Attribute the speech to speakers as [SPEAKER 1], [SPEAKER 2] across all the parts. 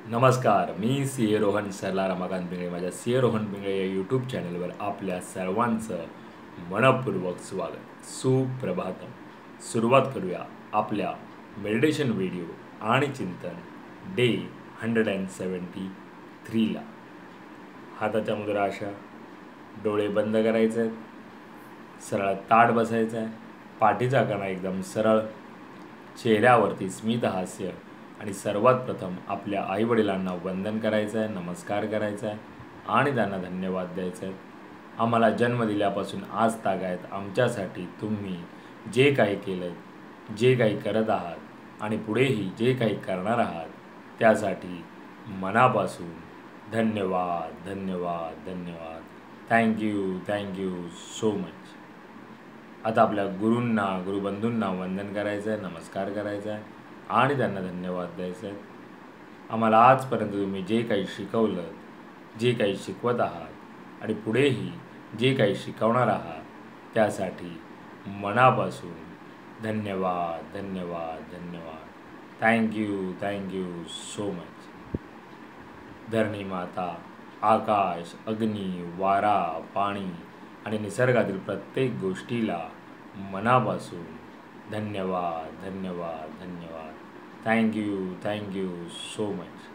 [SPEAKER 1] नमस्कार, मी सी ए रोहन सरला रमाकांत पिंगळे. माझ्या सी ए रोहन पिंगळे या यूट्यूब चॅनलवर आपल्या सर्वांचं मनपूर्वक स्वागत. सुप्रभातम. सुरुवात करूया आपल्या मेडिटेशन व्हिडिओ आणि चिंतन डे 173ला. हाताच्या मुद्रा अशा, डोळे बंद करायचे आहेत, सरळ ताठ बसायचं आहे, पाठीचा कणा एकदम सरळ, चेहऱ्यावरती स्मित हास्य आणि सर्वात प्रथम आपल्या आईवडिलांना वंदन करायचं आहे, नमस्कार करायचा आहे आणि त्यांना धन्यवाद द्यायचे आहेत. आम्हाला जन्म दिल्यापासून आज तागायत आमच्यासाठी तुम्ही जे काही केलं, जे काही करत आहात आणि पुढेही जे काही करणार आहात त्यासाठी मनापासून धन्यवाद धन्यवाद धन्यवाद. Thank you so much. आता आपल्या गुरूंना, गुरुबंधूंना वंदन करायचं आहे, नमस्कार करायचा आहे आणि त्यांना धन्यवाद द्यायचे आहेत. आम्हाला आजपर्यंत तुम्ही जे काही शिकवलं, जे काही शिकवत आहात आणि पुढेही जे काही शिकवणार आहात त्यासाठी मनापासून धन्यवाद धन्यवाद धन्यवाद. Thank you so much. धरणी माता, आकाश, अग्नी, वारा, पाणी आणि निसर्गातील प्रत्येक गोष्टीला मनापासून धन्यवाद धन्यवाद धन्यवाद. Thank you so much.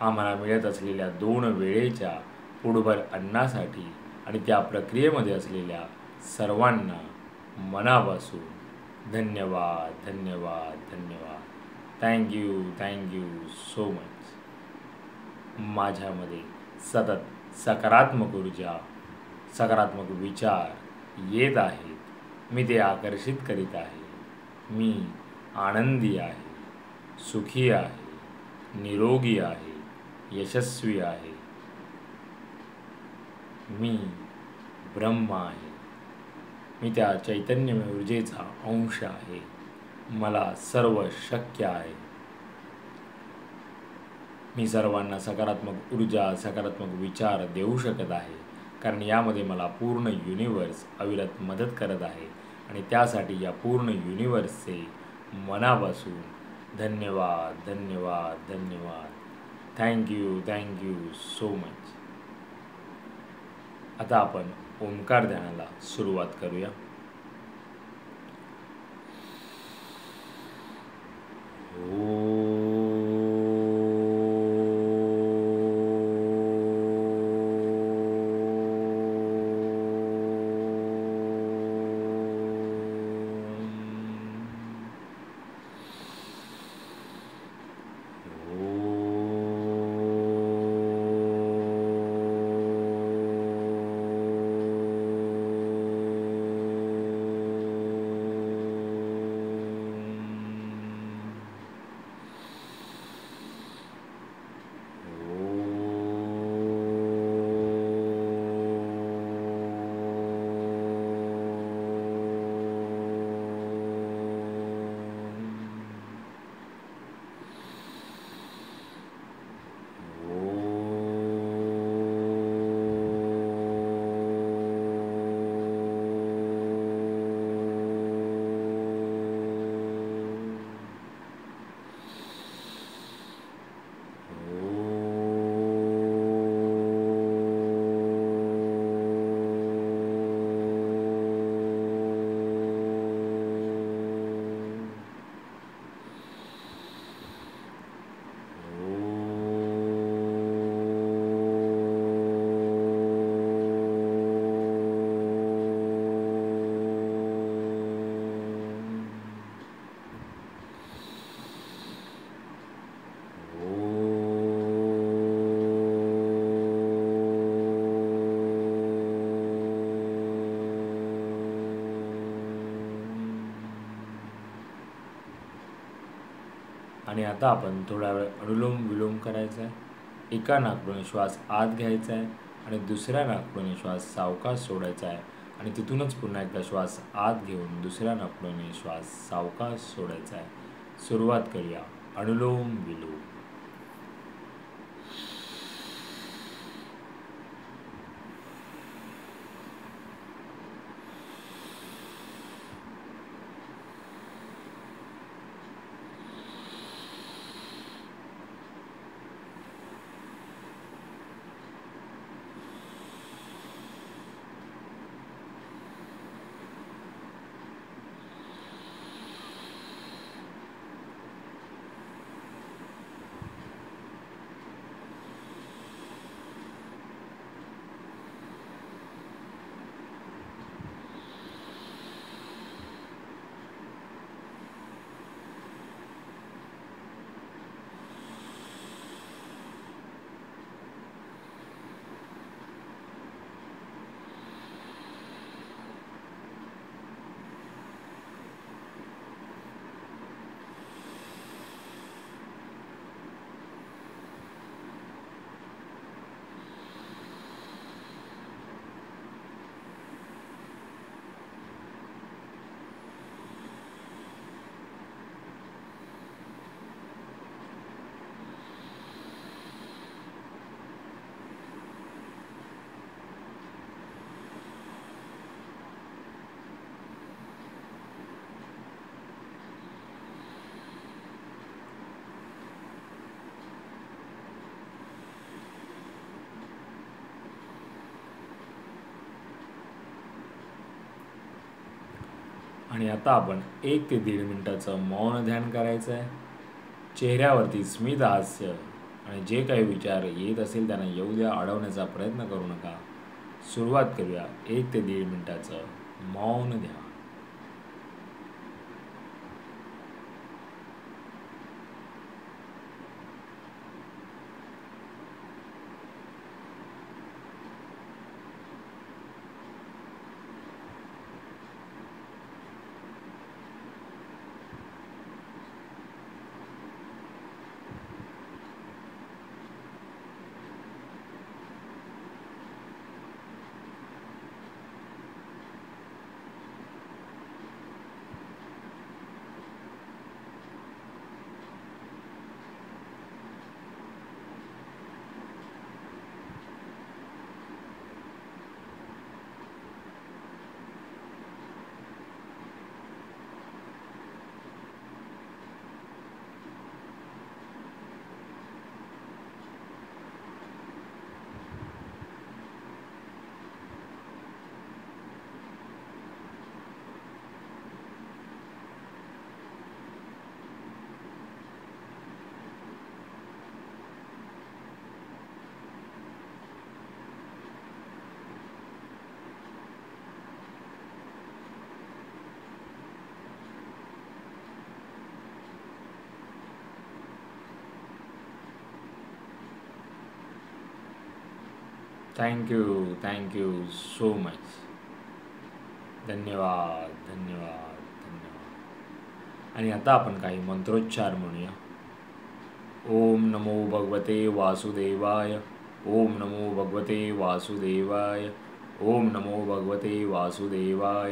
[SPEAKER 1] आम्हाला मिळत असलेल्या 2 वेळेच्या पोटभर अन्नासाठी आणि त्या प्रक्रियेमध्ये असलेल्या सर्वांना मनापासून धन्यवाद धन्यवाद धन्यवाद. Thank you so much. माझ्यामध्ये सतत सकारात्मक ऊर्जा, सकारात्मक विचार येत आहेत. मी ते आकर्षित करीत आहे. मी आनंदी आहे, सुखी आहे, निरोगी आहे, यशस्वी आहे. मी ब्रह्म आहे. मी त्या चैतन्यमय ऊर्जेचा अंश आहे. मला सर्व शक्य आहे. मी सर्वांना सकारात्मक ऊर्जा, सकारात्मक विचार देऊ शकत आहे, कारण यामध्ये मला पूर्ण युनिवर्स अविरत मदत करत आहे आणि त्यासाठी या पूर्ण युनिवर्सचे मनापासून धन्यवाद धन्यवाद धन्यवाद. Thank you so much. आता आपण ओंकार ध्यानाला सुरुवात करूया. आणि आता आपण थोडा वेळ अनुलोम विलोम करायचा आहे. एका नाकपुडीने श्वास आत घ्यायचा आहे आणि दुसऱ्या नाकपुडीने श्वास सावकाश सोडायचा आहे आणि तिथूनच पुन्हा एकदा श्वास आत घेऊन दुसऱ्या नाकपुडीने श्वास सावकाश सोडायचा आहे. सुरुवात करूया अनुलोम विलोम. आणि आता आपण 1 ते 1.5 मिनिटाचं मौन ध्यान करायचं आहे. चेहऱ्यावरती स्मित हास्य आणि जे काही विचार येत असेल त्यांना येऊ द्या, अडवण्याचा प्रयत्न करू नका. सुरुवात करूया 1 ते 1.5 मिनिटाचं मौन ध्यान. Thank you so much. धन्यवाद धन्यवाद धन्यवाद. आणि आता आपण काही मंत्रोच्चार म्हणूया. ओम नमो भगवते वासुदेवाय. ओम नमो भगवते वासुदेवाय. ओम नमो भगवते वासुदेवाय.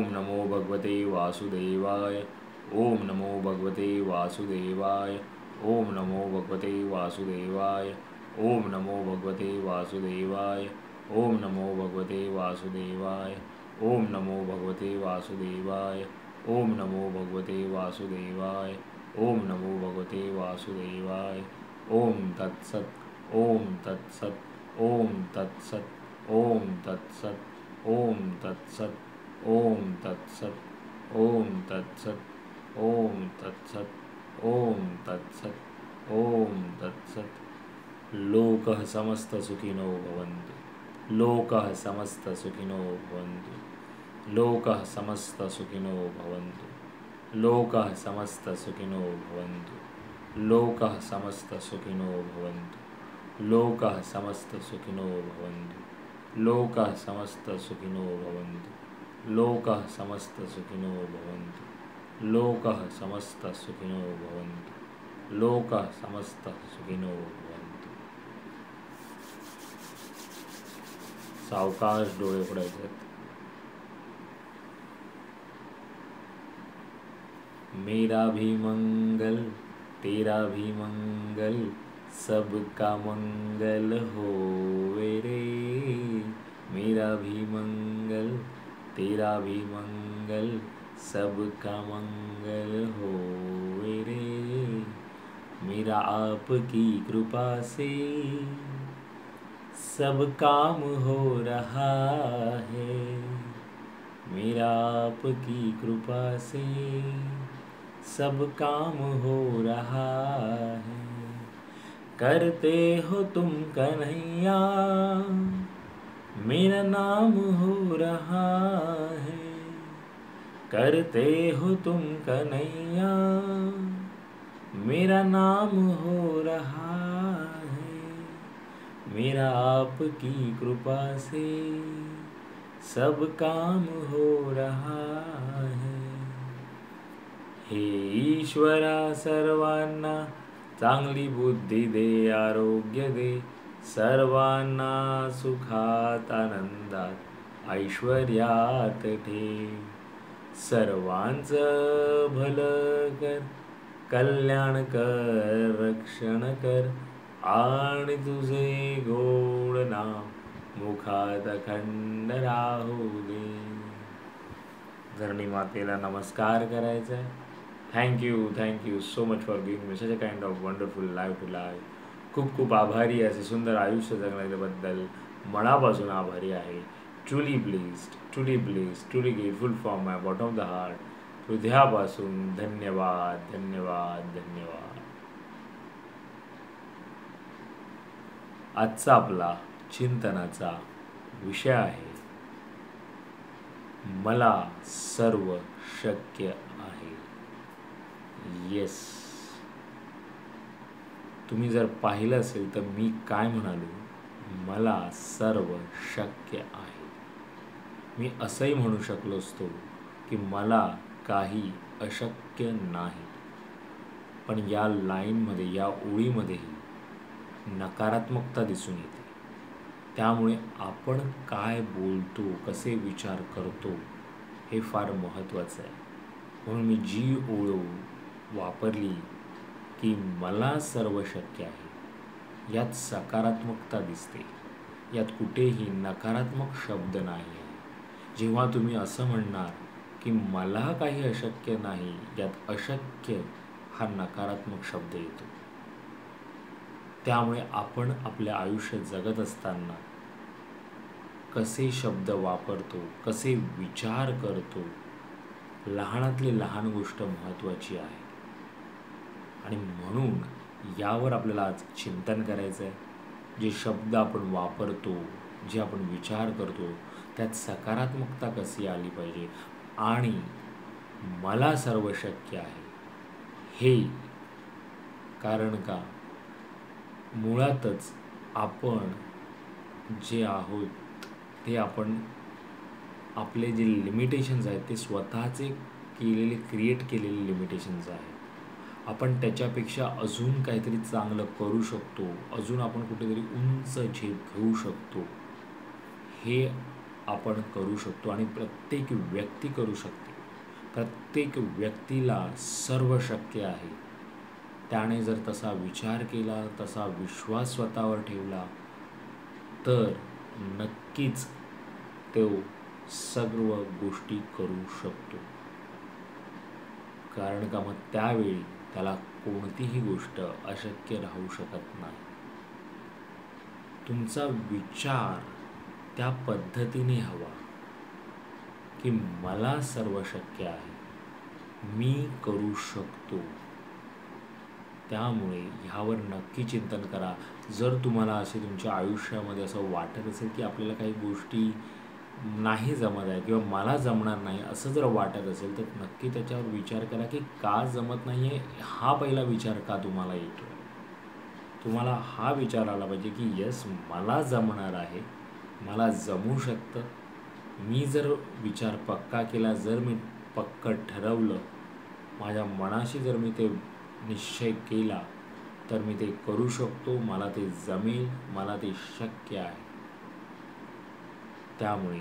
[SPEAKER 1] ओम नमो भगवते वासुदेवाय. ओम नमो भगवते वासुदेवाय. ओम नमो भगवते वासुदेवाय. ओम नमो भगवते वासुदेवाय. ओम नमो भगवते वासुदेवाय. ओम नमो भगवते वासुदेवाय. ओम नमो भगवते वासुदेवाय. ओम नमो भगवते वासुदेवाय. ओम तत्सत. ओम तत्सत. ओम तत्सत. ओम तत्सत. ओम तत्सत. ओम तत्सत. ओम तत्सत. ओम तत्सत. ओम तत्सत. ओम तत्सत. लोकः समस्त सुखिनो भवन्तु. लोकः समस्त सुखिनो भवन्तु. लोकः समस्त सुखिनो भवन्तु. लोकः समस्त सुखिनो भवन्तु. लोकः समस्त सुखिनो भवन्तु. लोकः समस्त सुखिनो भवन्तु. लोकः समस्त सुखिनो भवन्तु. लोकः समस्त सुखिनो भवन्तु. लोकः समस्त सुखिनो भवन्तु. लोकः समस्त सुखिनो भवन्तु. सावकाश डोळे उघडायचे. मेरा भी मंगल तेरा भी मंगल सबका मंगल होवे रे. मेरा भी मंगल तेरा भी मंगल सबका मंगल होवे रे. मेरा आपकी कृपा से सब काम हो रहा है. मेरा आपकी कृपा से सब काम हो रहा है. करते हो तुम कन्हैया मेरा नाम हो रहा है. करते हो तुम कन्हैया मेरा नाम हो रहा है. मेरा आपकी कृपा से सब काम हो रहा है. हे ईश्वरा सर्वांना चांगली बुद्धी दे, आरोग्य दे. सर्वांना सुखात आनंदात ऐश्वर्यात ठेव. सर्वांचं भलं कर, कल्याण कर, रक्षण कर आणि तुझे गोड नाम मुखात अखंड राहू दे. धरणी मातेला नमस्कार करायचा आहे. Thank you so much for giving me such a kind of wonderful life to live. खूप खूप आभारी. असे सुंदर आयुष्य जगण्याबद्दल मनापासून आभारी आहे. truly blessed, truly grateful from my bottom of the heart. हृदयापासून धन्यवाद, धन्यवाद, धन्यवाद. आजचा आपला चिंतनाचा विषय आहे, मला सर्व शक्य आहे. येस, तुम्ही जर पाहिलं असेल तर मी काय म्हणालो, मला सर्व शक्य आहे. मी असंही म्हणू शकलो असतो की मला काही अशक्य नाही. पण या लाईनमध्ये, या ओळीमध्येही नकारात्मकता दिसून येते. त्यामुळे आपण काय बोलतो, कसे विचार करतो हे फार महत्त्वाचं आहे. म्हणून मी जी ओळ वापरली की मला सर्व शक्य आहे, यात सकारात्मकता दिसते, यात कुठेही नकारात्मक शब्द नाही आहे. जेव्हा तुम्ही असं म्हणणार की मला काही अशक्य नाही, यात अशक्य हा नकारात्मक शब्द येतो. त्यामुळे आपण आपल्या आयुष्य जगत असताना कसे शब्द वापरतो, कसे विचार करतो, लहानातली लहान गोष्ट महत्त्वाची आहे. आणि म्हणून यावर आपल्याला आज चिंतन करायचं आहे. जे शब्द आपण वापरतो, जे आपण विचार करतो, त्यात सकारात्मकता कशी आली पाहिजे आणि मला सर्व शक्य आहे हे. कारण का, मुळातच आपण जे आहोत ते आपण आपले जे लिमिटेशन्स आहेत ते स्वतःचे क्रिएट केलेले लिमिटेशन्स आहेत. आपण त्याच्यापेक्षा अजून काहीतरी चांगलं करू शकतो, अजून आपण कुठेतरी उंच झेप घेऊ शकतो, हे आपण करू शकतो आणि प्रत्येक व्यक्ती करू शकते. प्रत्येक व्यक्तीला सर्व शक्य आहे. त्याने जर तसा विचार केला, तसा विश्वास स्वतःवर ठेवला तर नक्कीच तो सर्व गोष्टी करू शकतो. कारण का, मग त्यावेळी त्याला कोणतीही गोष्ट अशक्य राहू शकत नाही. तुमचा विचार त्या पद्धतीने हवा की मला सर्व शक्य आहे, मी करू शकतो. त्यामुळे ह्यावर नक्की चिंतन करा. जर तुम्हाला असे तुमच्या आयुष्यामध्ये असं वाटत असेल की आपल्याला काही गोष्टी नाही जमत आहे किंवा मला जमणार नाही असं जर वाटत असेल, तर नक्की त्याच्यावर विचार करा की का जमत नाही आहे. हा पहिला विचार का तुम्हाला येतो. तुम्हाला हा विचार आला पाहिजे की यस, मला जमणार आहे, मला जमू शकतं. मी जर विचार पक्का केला, जर मी पक्क ठरवलं, माझ्या मनाशी जर मी ते निश्चय केला, तर मी ते करू शकतो, मला ते जमेल, मला ते शक्य आहे. त्यामुळे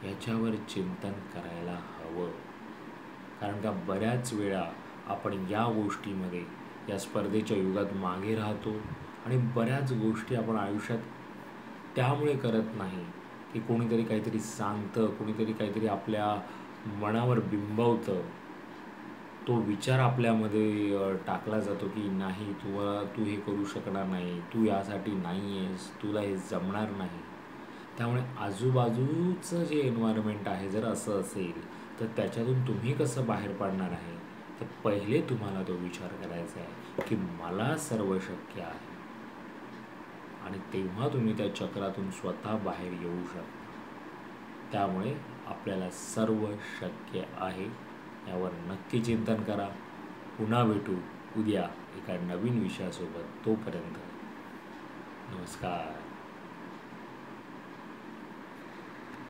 [SPEAKER 1] याच्यावर चिंतन करायला हवं. कारण का, बऱ्याच वेळा आपण या गोष्टीमध्ये, या स्पर्धेच्या युगात मागे राहतो आणि बऱ्याच गोष्टी आपण आयुष्यात त्यामुळे करत नाही की कोणीतरी काहीतरी सांगतं, कोणीतरी काहीतरी आपल्या मनावर बिंबवतं. तो विचार आपल्यामध्ये टाकला जातो की नाही, तू हे करू शकणार नाही, तू यासाठी नाही आहेस, तुला हे जमणार नाही. त्यामुळे आजूबाजूचं जे एन्व्हायरमेंट आहे जर असं असेल, तर त्याच्यातून तुम्ही कसं बाहेर पडणार आहे, तर पहिले तुम्हाला तो विचार करायचा आहे की मला सर्व शक्य आहे. आणि तेव्हा तुम्ही त्या चक्रातून स्वतः बाहेर येऊ शकता. त्यामुळे आपल्याला सर्व शक्य आहे. यावर नक्की चिंतन करा. पुन्हा भेटू उद्या एका नवीन विषयासोबत. तोपर्यंत नमस्कार.